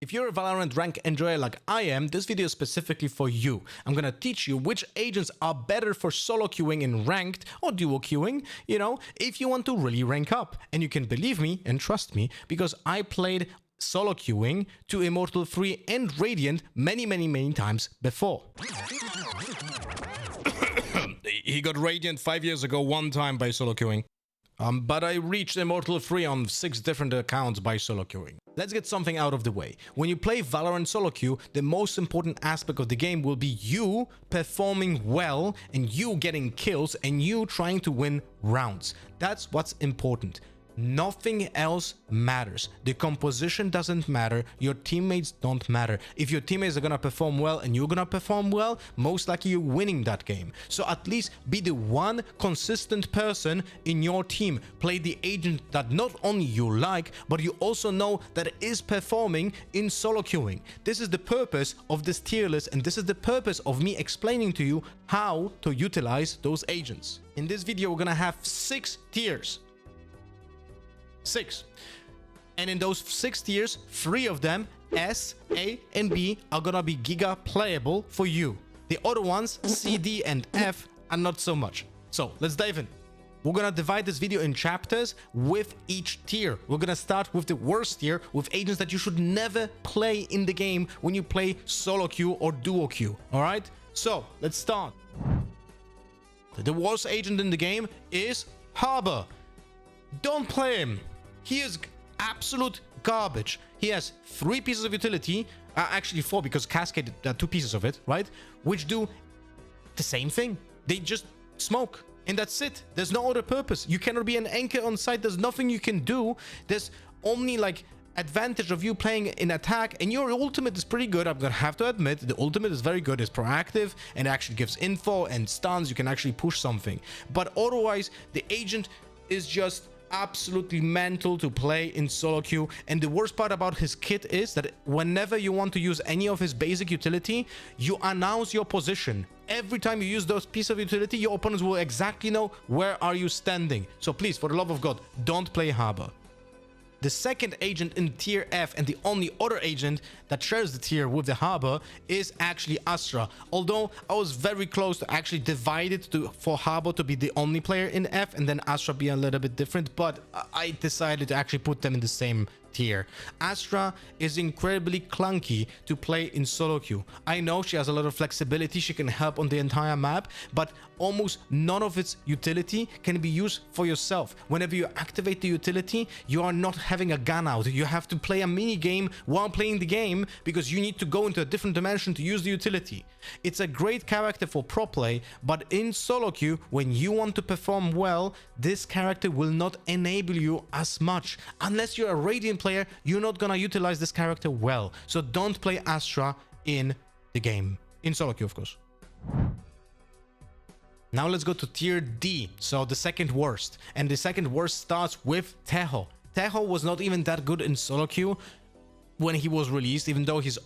If you're a Valorant rank enjoyer like I am, this video is specifically for you. I'm gonna teach you which agents are better for solo queuing in ranked or duo queuing, if you want to really rank up. And you can believe me and trust me because I played solo queuing to Immortal 3 and Radiant many times before. He got Radiant 5 years ago one time by solo queuing. But I reached Immortal 3 on 6 different accounts by solo queuing. Let's get something out of the way. When you play Valorant solo queue, the most important aspect of the game will be you performing well and you getting kills and you trying to win rounds. That's what's important. Nothing else matters. The composition doesn't matter. Your teammates don't matter. If your teammates are gonna perform well and you're gonna perform well, most likely you're winning that game. So at least be the one consistent person in your team. Play the agent that not only you like, but you also know that is performing in solo queuing. This is the purpose of this tier list, and this is the purpose of me explaining to you how to utilize those agents. In this video, we're gonna have 6 tiers. 6. And in those 6 tiers, 3 of them, S, A, and B, are gonna be giga playable for you. The other ones, C, D, and F, are not so much. So let's dive in. We're gonna divide this video in chapters with each tier. We're gonna start with the worst tier, with agents that you should never play in the game when you play solo queue or duo queue. All right? So let's start. The worst agent in the game is Harbor. Don't play him. He is absolute garbage. He has 3 pieces of utility, actually 4 because Cascade 2 pieces of it, right? Which do the same thing. They just smoke and that's it. There's no other purpose. You cannot be an anchor on site. There's nothing you can do. There's only like advantage of you playing in attack, and your ultimate is pretty good. I'm gonna have to admit the ultimate is very good. It's proactive and actually gives info and stuns. You can actually push something, but otherwise the agent is just absolutely mental to play in solo queue. And the worst part about his kit is that whenever you want to use any of his basic utility, you announce your position. Every time you use those pieces of utility, your opponents will exactly know where are you standing. So please, for the love of God, don't play Harbor. The second agent in tier F, and the only other agent that shares the tier with the Harbor, is actually Astra. Although I was very close to actually divide it for Harbor to be the only player in F and then Astra be a little bit different, but I decided to actually put them in the same tier. Astra is incredibly clunky to play in solo queue. I know she has a lot of flexibility, she can help on the entire map, but almost none of its utility can be used for yourself. Whenever you activate the utility, you are not having a gun out. You have to play a mini game while playing the game because you need to go into a different dimension to use the utility. It's a great character for pro play, but in solo queue, when you want to perform well, this character will not enable you as much. Unless you're a Radiant player, you're not gonna utilize this character well. So don't play Astra in the game. In solo queue, of course. Now let's go to tier D, so the second worst. And the second worst starts with Teho. Teho was not even that good in solo queue when he was released, even though he's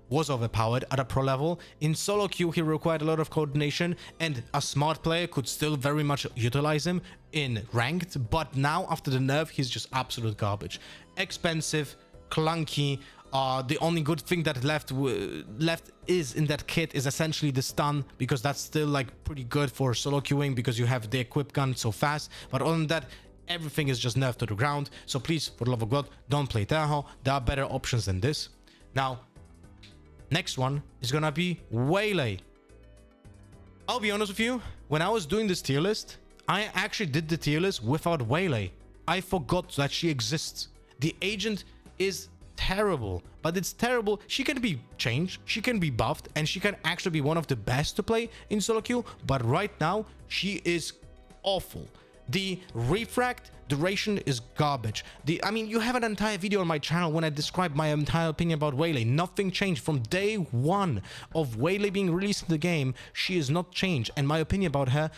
was overpowered at a pro level. In solo queue, he required a lot of coordination, and a smart player could still very much utilize him in ranked. But now, after the nerf, he's just absolute garbage. Expensive, clunky. The only good thing that left is in that kit is essentially the stun, because that's still like pretty good for solo queuing because you have the equip gun so fast. But other than that, everything is just nerfed to the ground. So please, for the love of God, don't play Teho. There are better options than this. Now, next one is gonna be Waylay. I'll be honest with you, when I was doing this tier list, I actually did the tier list without Waylay. I forgot that she exists. The agent is terrible, but it's terrible. She can be changed, she can be buffed, and she can actually be one of the best to play in solo queue, but right now she is awful. The refract duration is garbage. I mean, you have an entire video on my channel when I describe my entire opinion about Waylay. Nothing changed from day one of Waylay being released in the game. She is not changed, and my opinion about her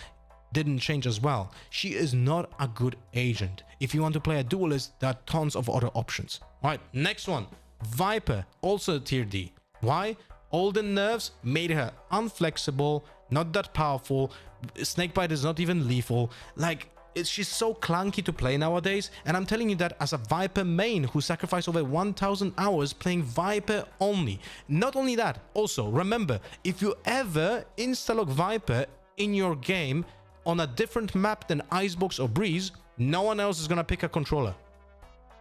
didn't change as well. She is not a good agent. If you want to play a duelist, there are tons of other options. All right, next one, Viper, also tier D. Why? All the nerfs made her unflexible, not that powerful. Snakebite is not even lethal. Like, she's so clunky to play nowadays, and I'm telling you that as a Viper main who sacrificed over 1,000 hours playing Viper only. Not only that, also remember, if you ever install Viper in your game on a different map than Icebox or Breeze, no one else is gonna pick a controller.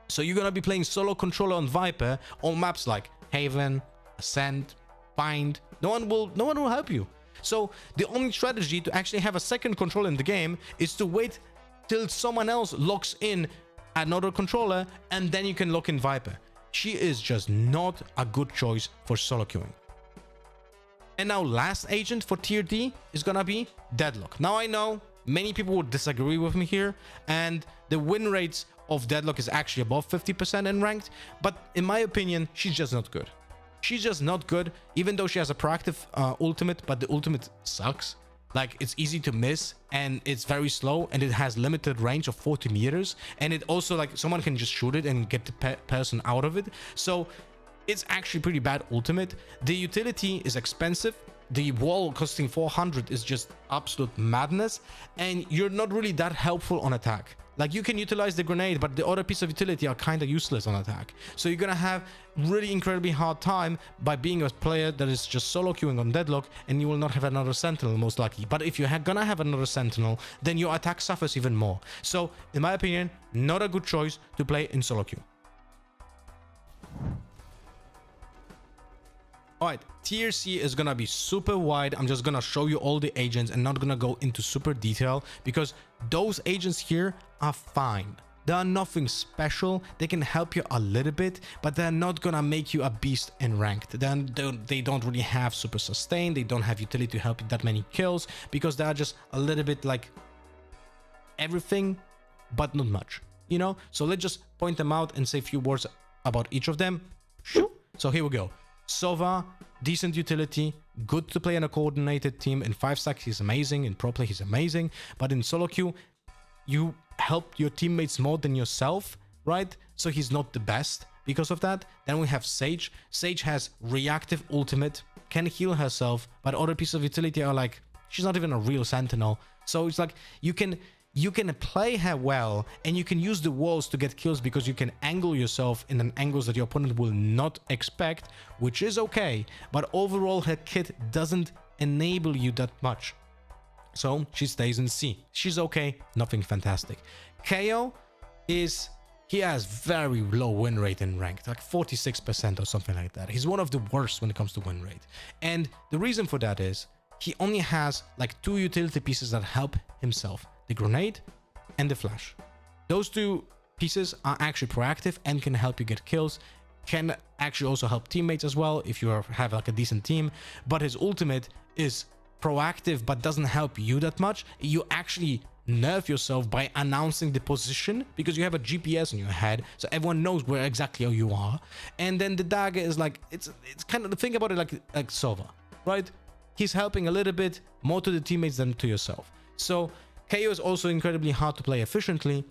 So you're gonna be playing solo controller on Viper on maps like Haven, Ascent, Bind. No one will help you. So the only strategy to actually have a second controller in the game is to wait till someone else locks in another controller, and then you can lock in Viper. She is just not a good choice for solo queuing. And now last agent for tier D is gonna be Deadlock. Now I know many people would disagree with me here, and the win rates of Deadlock is actually above 50% in ranked, but in my opinion, she's just not good. She's just not good, even though she has a proactive ultimate, but the ultimate sucks. Like, it's easy to miss, and it's very slow, and it has limited range of 40 meters, and it also, like, someone can just shoot it and get the person out of it. So it's actually pretty bad ultimate. The utility is expensive. The wall costing 400 is just absolute madness, and you're not really that helpful on attack. Like, you can utilize the grenade, but the other piece of utility are kind of useless on attack. So you're gonna have really incredibly hard time by being a player that is just solo queuing on Deadlock, and you will not have another Sentinel most likely. But if you're gonna have another Sentinel, then your attack suffers even more. So in my opinion, not a good choice to play in solo queue. Alright, tier C is gonna be super wide. I'm just gonna show you all the agents and not gonna go into super detail, because those agents here are fine. They are nothing special. They can help you a little bit, but they're not gonna make you a beast in ranked. Then they don't really have super sustain. They don't have utility to help you that many kills, because they are just a little bit like everything, but not much, you know? So let's just point them out and say a few words about each of them. So here we go. Sova, decent utility, good to play in a coordinated team. In 5-stack, he's amazing. In pro play, he's amazing. But in solo queue, you help your teammates more than yourself, right? So he's not the best because of that. Then we have Sage. Sage has reactive ultimate, can heal herself, but other pieces of utility are like, she's not even a real Sentinel. So it's like, you can play her well, and you can use the walls to get kills because you can angle yourself in an angles that your opponent will not expect, which is okay, but overall her kit doesn't enable you that much. So she stays in C. She's okay, nothing fantastic. KO he has very low win rate in ranked, like 46% or something like that. He's one of the worst when it comes to win rate. And the reason for that is he only has like 2 utility pieces that help himself. The grenade and the flash. Those 2 pieces are actually proactive and can help you get kills, can actually also help teammates as well if you have like a decent team. But his ultimate is proactive but doesn't help you that much. You actually nerf yourself by announcing the position, because you have a GPS in your head, so everyone knows where exactly you are. And then the dagger is like, it's kind of, think about it like Sova, right? He's helping a little bit more to the teammates than to yourself. So KO is also incredibly hard to play efficiently,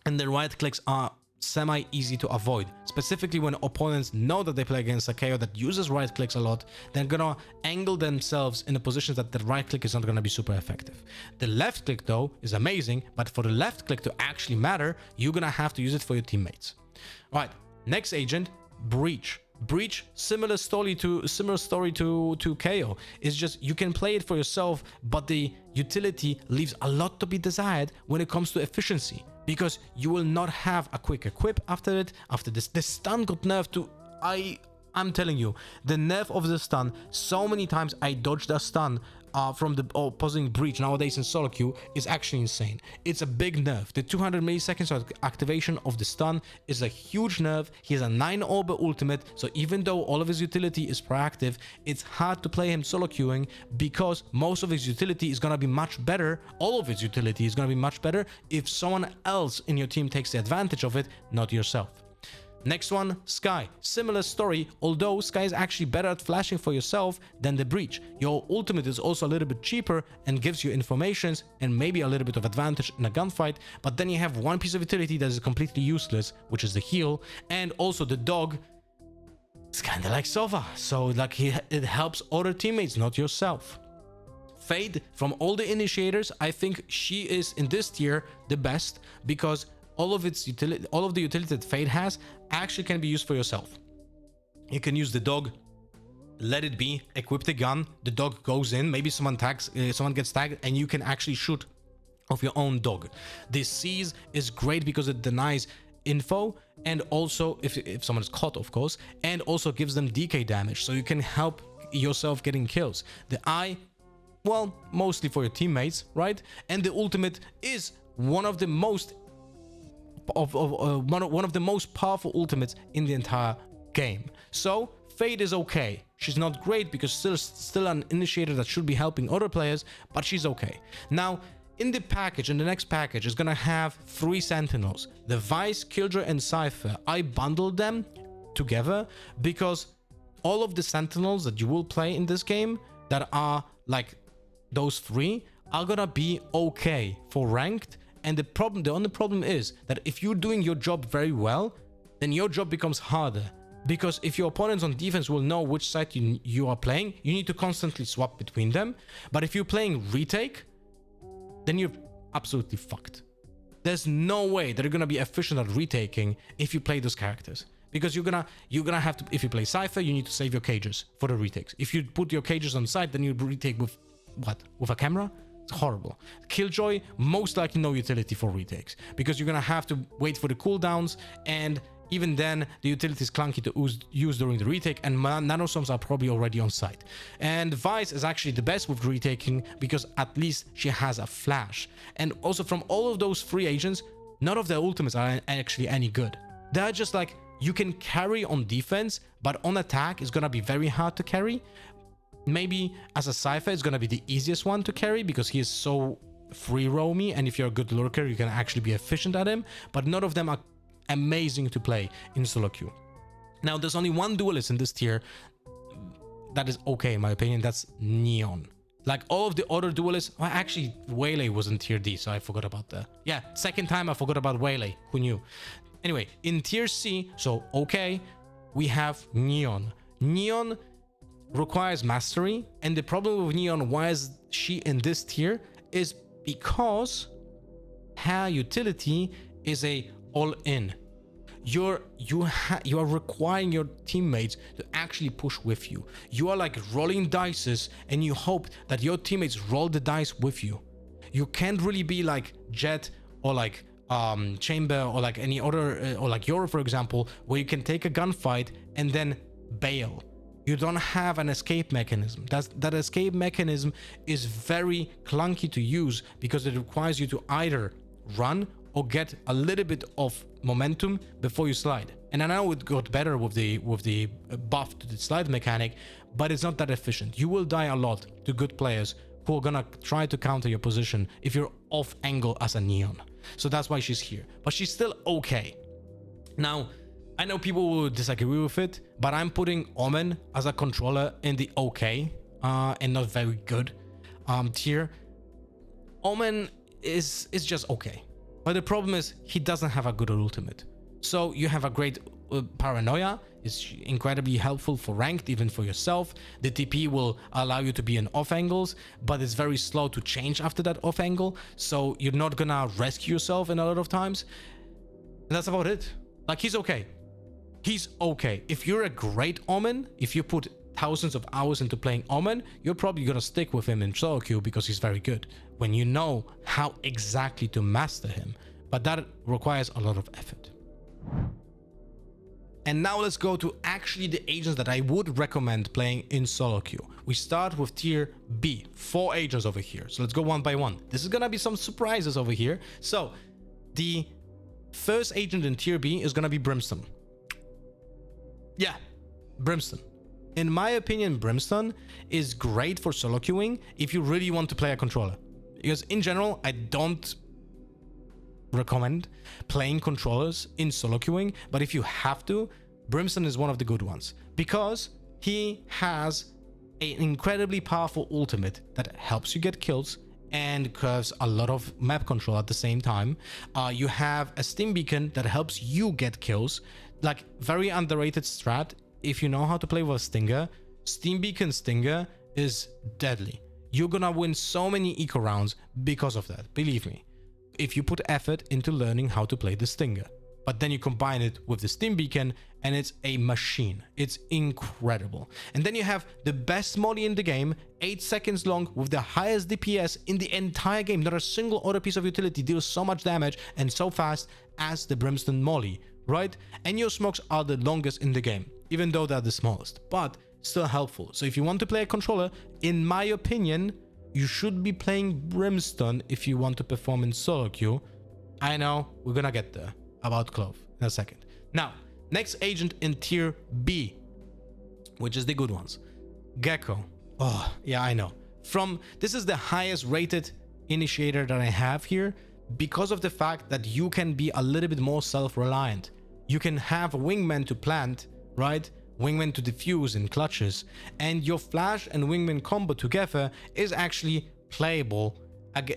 and the right clicks are semi-easy to avoid. Specifically when opponents know that they play against a KO that uses right clicks a lot, they're gonna angle themselves in a position that the right click is not gonna be super effective. The left click though is amazing, but for the left click to actually matter, you're gonna have to use it for your teammates. Alright, next agent, Breach. Breach, similar story to KO. It's just you can play it for yourself, but the utility leaves a lot to be desired when it comes to efficiency, because you will not have a quick equip after it. After this, the stun got nerfed to, I'm telling you, the nerf of the stun, so many times I dodged a stun from the opposing Breach nowadays in solo queue is actually insane. It's a big nerf. The 200 milliseconds of activation of the stun is a huge nerf. He has a 9-orb ultimate, so even though all of his utility is proactive, it's hard to play him solo queuing, because most of his utility is gonna be much better, all of his utility is gonna be much better if someone else in your team takes the advantage of it, not yourself. Next one, Skye. Similar story, although Skye is actually better at flashing for yourself than the Breach. Your ultimate is also a little bit cheaper and gives you informations and maybe a little bit of advantage in a gunfight, but then you have one piece of utility that is completely useless, which is the heal, and also the dog. It's kind of like Sova, so like it helps other teammates, not yourself. Fade, from all the initiators, I think she is in this tier the best, because all of the utility that Fade has actually can be used for yourself. You can use the dog, let it be, equip the gun, the dog goes in, maybe someone gets tagged, and you can actually shoot of your own dog. This seize is great because it denies info, and also if someone is caught, of course, and also gives them DK damage, so you can help yourself getting kills. The eye, well, mostly for your teammates, right? And the ultimate is one of the most one of the most powerful ultimates in the entire game. So Fade is okay. She's not great because still an initiator that should be helping other players, but she's okay. Now, in the next package is gonna have 3 Sentinels, the Vice, Killjoy, and Cypher. I bundled them together because all of the Sentinels that you will play in this game that are like those 3 are gonna be okay for ranked. And the only problem is that if you're doing your job very well, then your job becomes harder. Because if your opponents on defense will know which side you are playing, you need to constantly swap between them. But if you're playing retake, then you're absolutely fucked. There's no way that you're gonna be efficient at retaking if you play those characters. Because you're gonna have to, if you play Cypher, you need to save your cages for the retakes. If you put your cages on side, then you retake with what? With a camera? It's horrible. Killjoy, most likely no utility for retakes, because you're gonna have to wait for the cooldowns, and even then the utility is clunky to use during the retake, and nanoswarms are probably already on site. And Vice is actually the best with retaking because at least she has a flash. And also, from all of those 3 agents, none of their ultimates are actually any good. They're just like, you can carry on defense, but on attack it's gonna be very hard to carry. Maybe as a Cypher it's gonna be the easiest one to carry because he is so free roamy, and if you're a good lurker you can actually be efficient at him, but none of them are amazing to play in SOLOQ. Now, there's only one duelist in this tier that is okay in my opinion, that's Neon. Like all of the other duelists, well, actually Waylay was in tier D, so I forgot about that. Yeah, second time I forgot about Waylay, who knew? Anyway, in tier C, so okay, we have Neon. Neon requires mastery, and the problem with Neon, why is she in this tier, is because her utility is a all-in. You are requiring your teammates to actually push with you. You are like rolling dices, and you hope that your teammates roll the dice with you. You can't really be like Jet or like Chamber or like any other or like Yoru, for example, where you can take a gunfight and then bail. You don't have an escape mechanism. That escape mechanism is very clunky to use because it requires you to either run or get a little bit of momentum before you slide. And I know it got better with the buff to the slide mechanic, but it's not that efficient. You will die a lot to good players who are gonna try to counter your position if you're off angle as a Neon. So that's why she's here, but she's still okay. Now, I know people will disagree with it, but I'm putting Omen as a controller in the okay and not very good tier. Omen is just okay, but the problem is he doesn't have a good ultimate. So you have a great paranoia, is incredibly helpful for ranked, even for yourself. The TP will allow you to be in off angles, but it's very slow to change after that off angle, so you're not gonna rescue yourself in a lot of times. And that's about it. Like, he's okay. He's okay. If you're a great Omen, if you put thousands of hours into playing Omen, you're probably gonna stick with him in SOLOQ because he's very good, when you know how exactly to master him. But that requires a lot of effort. And now let's go to actually the agents that I would recommend playing in SOLOQ. We start with tier B, 4 agents over here. So let's go one by one. This is gonna be some surprises over here. So the first agent in tier B is gonna be Brimstone. Yeah, Brimstone. In my opinion, Brimstone is great for solo queuing if you really want to play a controller. Because in general, I don't recommend playing controllers in solo queuing, but if you have to, Brimstone is one of the good ones because he has an incredibly powerful ultimate that helps you get kills and curves a lot of map control at the same time. You have a Steam Beacon that helps you get kills, like very underrated strat. If you know how to play with a Stinger, Steam Beacon Stinger is deadly. You're gonna win so many eco rounds because of that, believe me, if you put effort into learning how to play the Stinger. But then you combine it with the Steam Beacon and it's a machine. It's incredible. And then you have the best molly in the game, 8 seconds long with the highest DPS in the entire game. Not a single other piece of utility deals so much damage and so fast as the Brimstone molly, right? And your smokes are the longest in the game, even though they're the smallest, but still helpful. So if you want to play a controller, in my opinion, you should be playing Brimstone if you want to perform in solo queue. I know, we're gonna get there about Clove in a second. Now, next agent in tier B, which is the good ones. Gecko. Oh, yeah, I know. This is the highest rated initiator that I have here because of the fact that you can be a little bit more self-reliant. You can have a wingman to plant, right? Wingman to defuse in clutches, and your flash and wingman combo together is actually playable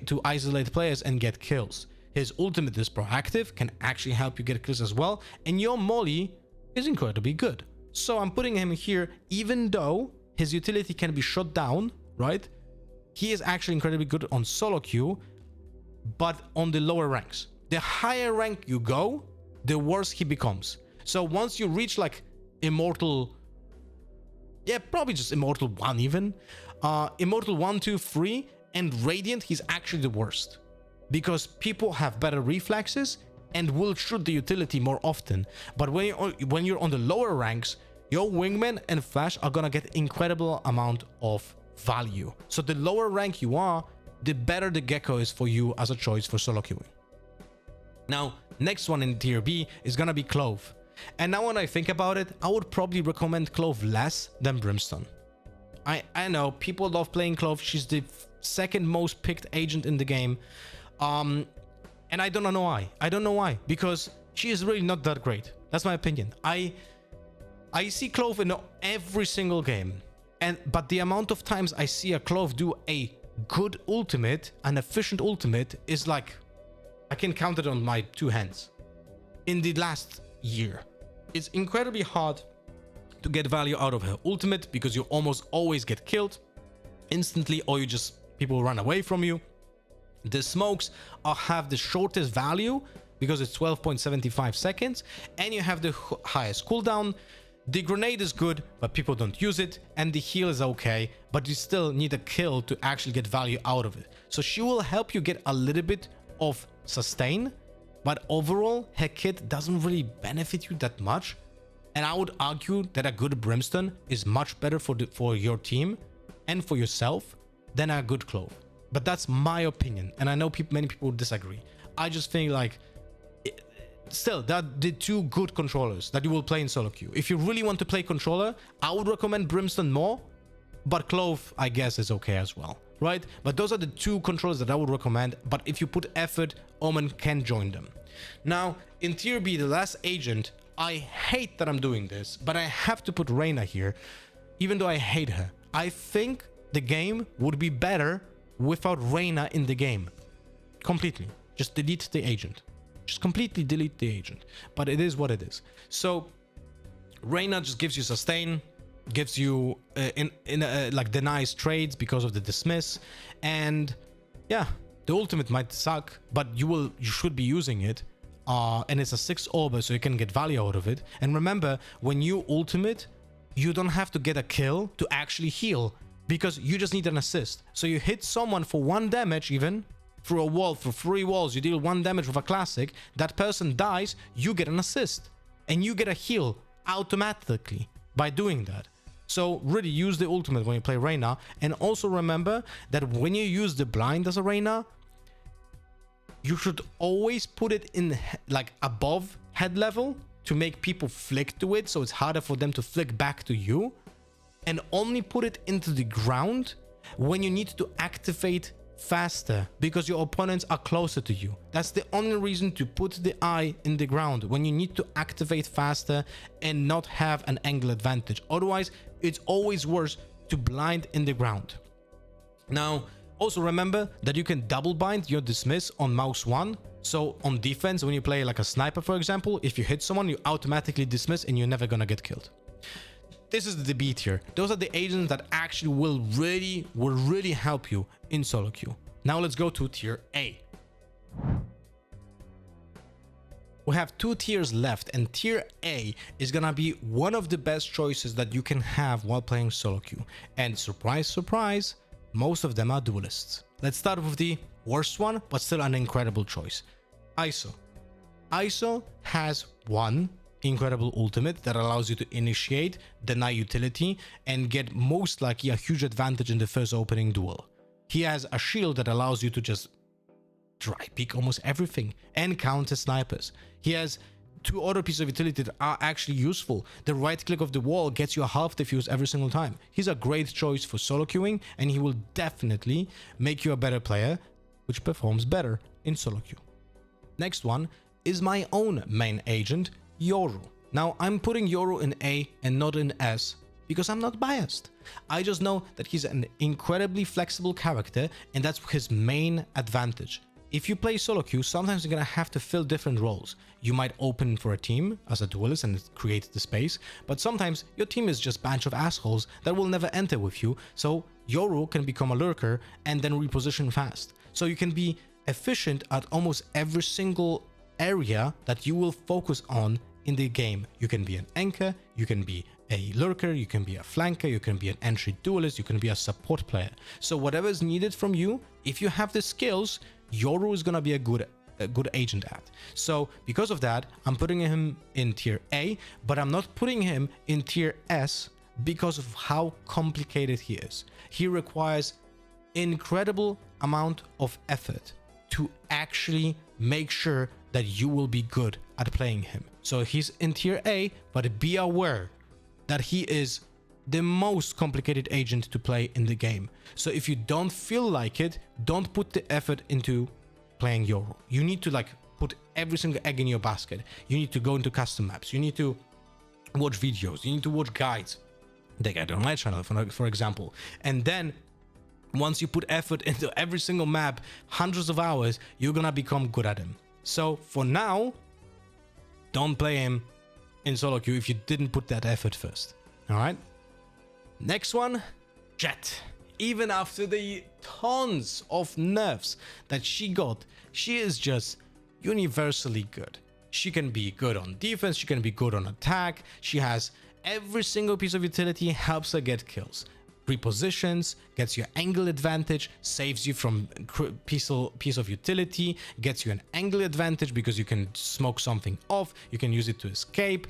to isolate players and get kills. His ultimate is proactive, can actually help you get kills as well, and your molly is incredibly good. So I'm putting him here, even though his utility can be shot down, right? He is actually incredibly good on solo queue, but on the lower ranks. The higher rank you go, the worse he becomes. So once you reach like Immortal, yeah, probably just Immortal 1 even, Immortal 1, 2, 3, and Radiant, he's actually the worst. Because people have better reflexes and will shoot the utility more often. But when you're on the lower ranks, your wingman and flash are gonna get incredible amount of value. So the lower rank you are, the better the Gecko is for you as a choice for solo queuing. Now, next one in tier B is gonna be Clove. And now when I think about it, I would probably recommend Clove less than Brimstone. I know people love playing Clove. She's the second most picked agent in the game. And I don't know why. I don't know why, because she is really not that great. That's my opinion. I see Clove in every single game, but the amount of times I see a Clove do a good ultimate, an efficient ultimate, is like, I can count it on my 2 hands. In the last year, it's incredibly hard to get value out of her ultimate because you almost always get killed instantly, or people run away from you. The smokes have the shortest value because it's 12.75 seconds, and you have the highest cooldown. The grenade is good, but people don't use it, and the heal is okay, but you still need a kill to actually get value out of it. So she will help you get a little bit of sustain, but overall her kit doesn't really benefit you that much. And I would argue that a good Brimstone is much better for your team and for yourself than a good Clove. But that's my opinion, and I know many people disagree. I just think like, still, that the 2 good controllers that you will play in solo queue. If you really want to play controller, I would recommend Brimstone more, but Clove, I guess, is okay as well, right? But those are the 2 controllers that I would recommend, but if you put effort, Omen can join them. Now, in tier B, the last agent, I hate that I'm doing this, but I have to put Reyna here, even though I hate her. I think the game would be better without Reyna in the game. Completely. Just delete the agent. Just completely delete the agent. But it is what it is. So Reyna just gives you sustain, gives you like denies trades because of the dismiss, and yeah, the ultimate might suck, but you should be using it. And it's a 6 orber, so you can get value out of it. And remember, when you ultimate, you don't have to get a kill to actually heal, because you just need an assist. So you hit someone for 1 damage, even through a wall, through 3 walls, you deal 1 damage with a classic, that person dies, you get an assist, and you get a heal automatically by doing that. So really use the ultimate when you play Reyna. And also remember that when you use the blind as a Reyna, you should always put it in like above head level to make people flick to it, so it's harder for them to flick back to you. And only put it into the ground when you need to activate faster, because your opponents are closer to you. That's the only reason to put the eye in the ground, when you need to activate faster and not have an angle advantage. Otherwise, it's always worse to blind in the ground. Now, also remember that you can double bind your dismiss on mouse 1. So on defense, when you play like a sniper, for example, if you hit someone, you automatically dismiss and you're never gonna get killed. this is the B tier. Those are the agents that actually will really help you in solo queue. Now let's go to tier A. We have 2 tiers left, and tier A is gonna be one of the best choices that you can have while playing solo queue. And surprise, surprise, most of them are duelists. Let's start with the worst one, but still an incredible choice. ISO. ISO has one incredible ultimate that allows you to initiate, deny utility, and get most likely a huge advantage in the first opening duel. He has a shield that allows you to just dry peek almost everything and counter snipers. He has 2 other pieces of utility that are actually useful. The right click of the wall gets you a half defuse every single time. He's a great choice for solo queuing, and he will definitely make you a better player, which performs better in solo queue. Next one is my own main agent, Yoru. Now, I'm putting Yoru in A and not in S because I'm not biased. I just know that he's an incredibly flexible character, and that's his main advantage. If you play solo queue, sometimes you're gonna have to fill different roles. You might open for a team as a duelist and create the space, but sometimes your team is just a bunch of assholes that will never enter with you, so Yoru can become a lurker and then reposition fast. So you can be efficient at almost every single area that you will focus on in the game. You can be an anchor, you can be a lurker, you can be a flanker, you can be an entry duelist, you can be a support player. So whatever is needed from you, if you have the skills, Yoru is gonna be a good agent at. So because of that, I'm putting him in tier A, but I'm not putting him in tier S because of how complicated he is. He requires incredible amount of effort to actually make sure that you will be good at playing him. So he's in tier A, but be aware that he is the most complicated agent to play in the game. So if you don't feel like it, don't put the effort into playing Yoru. You need to like put every single egg in your basket. You need to go into custom maps. You need to watch videos. You need to watch guides. They get on my channel, for example. And then once you put effort into every single map, hundreds of hours, you're gonna become good at him. So for now, don't play him in solo queue if you didn't put that effort first. All right. Next one, Jett. Even after the tons of nerfs that she got, she is just universally good. She can be good on defense, she can be good on attack. She has every single piece of utility, helps her get kills. Repositions, gets you angle advantage, saves you from piece of utility, gets you an angle advantage because you can smoke something off, you can use it to escape.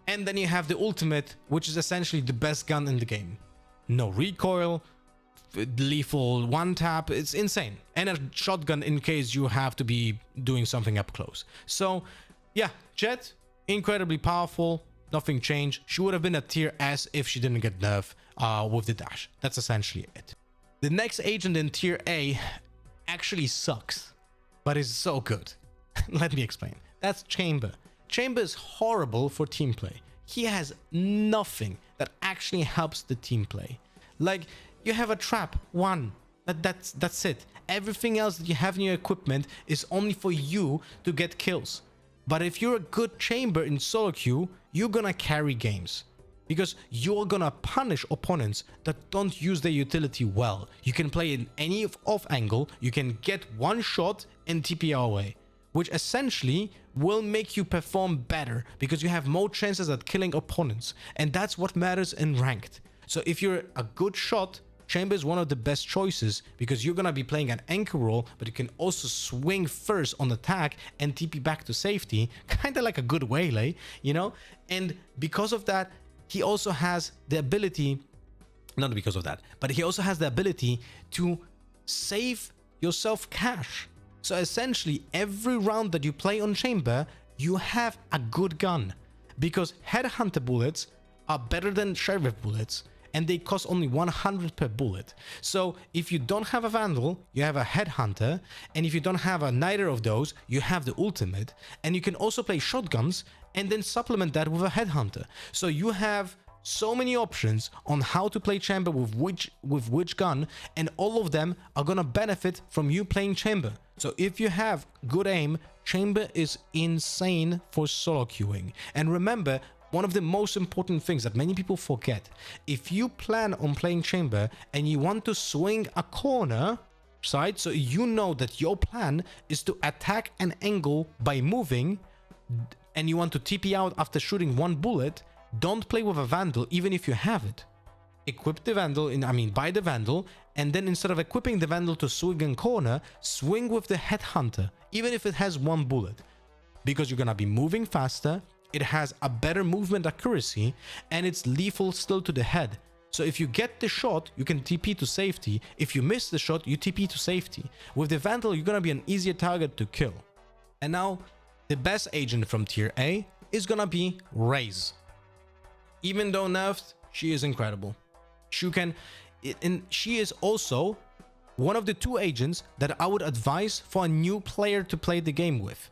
And then you have the ultimate, which is essentially the best gun in the game. No recoil, lethal one tap, it's insane. And a shotgun in case you have to be doing something up close. So yeah, Jett, incredibly powerful, nothing changed. She would have been a tier S if she didn't get nerfed with the dash. That's essentially it. The next agent in tier A actually sucks, but is so good. Let me explain. That's Chamber. Chamber is horrible for team play. He has nothing that actually helps the team play. Like, you have a trap, one. That's it. Everything else that you have in your equipment is only for you to get kills. But if you're a good Chamber in solo queue, you're gonna carry games. Because you're gonna punish opponents that don't use their utility well. You can play in any off angle, you can get one shot and TP away, which essentially will make you perform better because you have more chances at killing opponents, and that's what matters in ranked. So if you're a good shot, Chamber is one of the best choices because you're gonna be playing an anchor role, but you can also swing first on attack and TP back to safety, kind of like a good waylay, you know? And because of that, he also has the ability, not because of that, but he also has the ability to save yourself cash. So essentially, every round that you play on Chamber, you have a good gun. Because Headhunter bullets are better than Sheriff bullets, and they cost only 100 per bullet. So if you don't have a Vandal, you have a Headhunter, and if you don't have neither of those, you have the ultimate, and you can also play shotguns, and then supplement that with a Headhunter. So you have so many options on how to play Chamber with which gun, and all of them are gonna benefit from you playing Chamber. So if you have good aim, Chamber is insane for solo queuing. And remember, one of the most important things that many people forget. If you plan on playing chamber and you want to swing a corner side, so you know that your plan is to attack an angle by moving, and you want to TP out after shooting one bullet, don't play with a Vandal even if you have it. Equip the Vandal, buy the Vandal, and then instead of equipping the Vandal to swing in corner, swing with the Headhunter, even if it has one bullet. Because you're gonna be moving faster, it has a better movement accuracy, and it's lethal still to the head. So if you get the shot, you can TP to safety. If you miss the shot, you TP to safety. With the Vandal, you're gonna be an easier target to kill. And now, the best agent from tier A is gonna be Raze. Even though nerfed, she is incredible. She is also one of the 2 agents that I would advise for a new player to play the game with.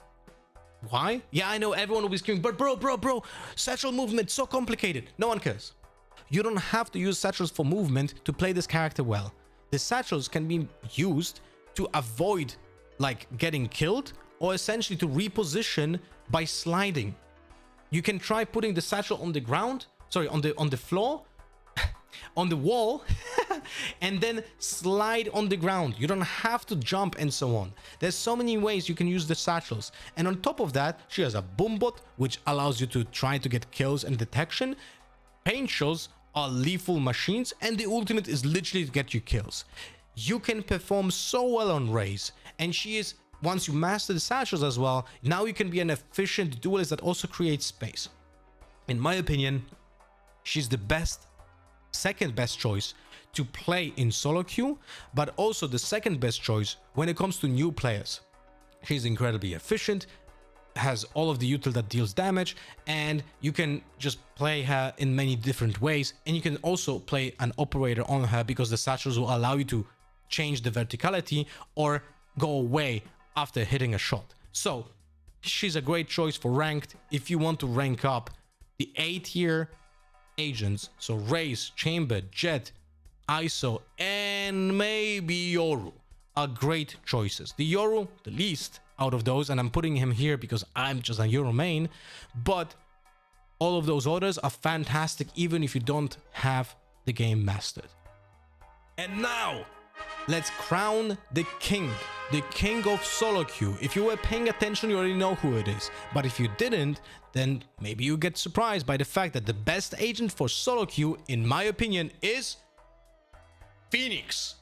Why? Yeah, I know everyone will be screaming, but bro, satchel movement, so complicated. No one cares. You don't have to use satchels for movement to play this character well. The satchels can be used to avoid like getting killed, or essentially to reposition by sliding. You can try putting the satchel on the ground, on the floor, on the wall, and then slide on the ground. You don't have to jump and so on. There's so many ways you can use the satchels. And on top of that, she has a boombot, which allows you to try to get kills and detection. Paint shells are lethal machines, and the ultimate is literally to get you kills. You can perform so well on Raze, and she is, once you master the satchels as well, now you can be an efficient duelist that also creates space. In my opinion, she's the second best choice to play in solo queue, but also the second best choice when it comes to new players. She's incredibly efficient, has all of the util that deals damage, and you can just play her in many different ways, and you can also play an operator on her because the satchels will allow you to change the verticality or go away after hitting a shot. So she's a great choice for ranked if you want to rank up the A tier agents, so Raze, Chamber, Jet, ISO, and maybe Yoru are great choices. The Yoru, the least out of those, and I'm putting him here because I'm just a Yoru main, but all of those orders are fantastic even if you don't have the game mastered. And now, let's crown the king of solo queue. If you were paying attention, you already know who it is. But if you didn't, then maybe you get surprised by the fact that the best agent for solo queue, in my opinion, is Phoenix.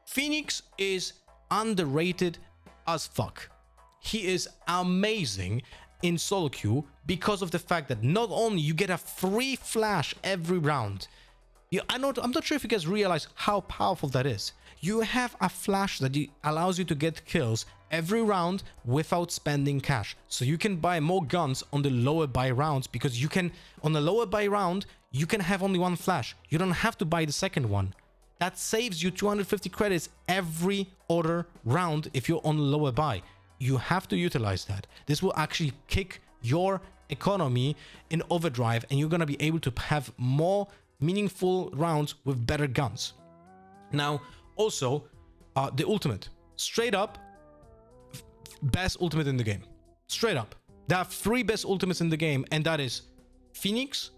Phoenix is underrated as fuck. He is amazing in solo queue because of the fact that not only you get a free flash every round. I'm not sure if you guys realize how powerful that is. You have a flash that allows you to get kills every round without spending cash. So you can buy more guns on the lower buy rounds because you can, on the lower buy round, you can have only one flash. You don't have to buy the second one. That saves you 250 credits every other round if you're on the lower buy. You have to utilize that. This will actually kick your economy in overdrive, and you're going to be able to have more meaningful rounds with better guns. Now, also, the ultimate. Straight up, best ultimate in the game. Straight up. There are 3 best ultimates in the game, and that is Phoenix,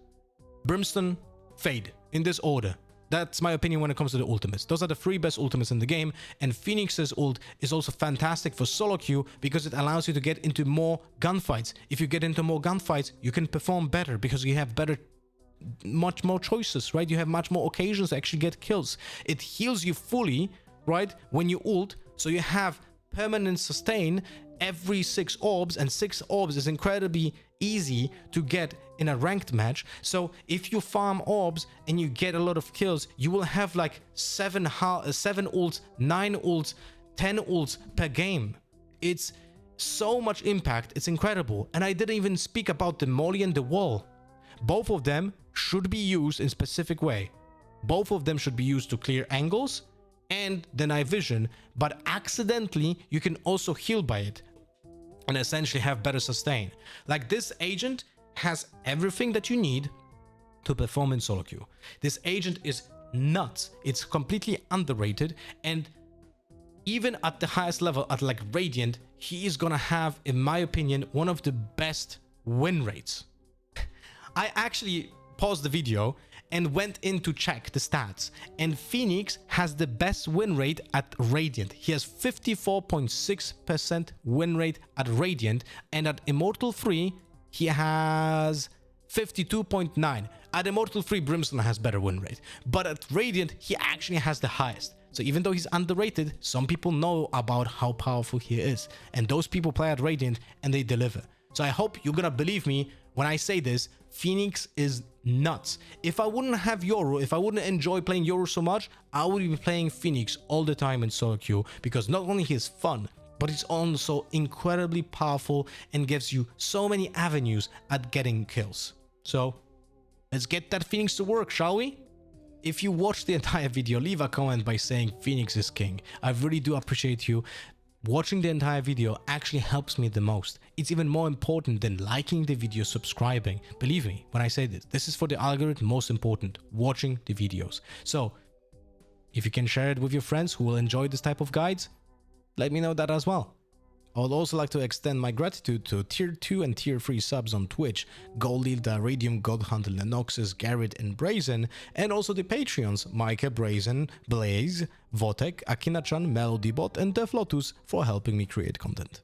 Brimstone, Fade, in this order. That's my opinion when it comes to the ultimates. Those are the 3 best ultimates in the game, and Phoenix's ult is also fantastic for solo queue because it allows you to get into more gunfights. If you get into more gunfights, you can perform better because you have much more choices, right? You have much more occasions to actually get kills. It heals you fully, right, when you ult, so you have permanent sustain every 6 orbs, and 6 orbs is incredibly easy to get in a ranked match. So if you farm orbs and you get a lot of kills, you will have like 7 ults, 9 ults, 10 ults per game. It's so much impact, it's incredible. And I didn't even speak about the molly and the wall. Both of them should be used in a specific way. Both of them should be used to clear angles and the night vision, but accidentally you can also heal by it and essentially have better sustain. Like, this agent has everything that you need to perform in solo queue. This agent is nuts. It's completely underrated, and even at the highest level, at like Radiant, he is gonna have, in my opinion, one of the best win rates. I actually paused the video and went in to check the stats, and Phoenix has the best win rate at Radiant. He has 54.6% win rate at Radiant, and at Immortal 3 he has 52.9. At Immortal 3 Brimstone has better win rate, but at Radiant he actually has the highest. So even though he's underrated, some people know about how powerful he is, and those people play at Radiant and they deliver. So I hope you're gonna believe me when I say this. Phoenix is nuts. If I wouldn't have Yoru, if I wouldn't enjoy playing Yoru so much, I would be playing Phoenix all the time in solo queue, because not only he's fun, but it's also incredibly powerful and gives you so many avenues at getting kills. So let's get that Phoenix to work, shall we? If you watched the entire video, leave a comment by saying Phoenix is king. I really do appreciate you. Watching the entire video actually helps me the most. It's even more important than liking the video, subscribing. Believe me when I say this, this is for the algorithm most important, watching the videos. So if you can share it with your friends who will enjoy this type of guides, let me know that as well. I would also like to extend my gratitude to tier 2 and tier 3 subs on Twitch, Goldilda, Radium, Godhunter, Lenoxus, Garrett and Brazen, and also the Patreons, Micah, Brazen, Blaze, Votek, Akina-chan, Melodybot and Def Lotus for helping me create content.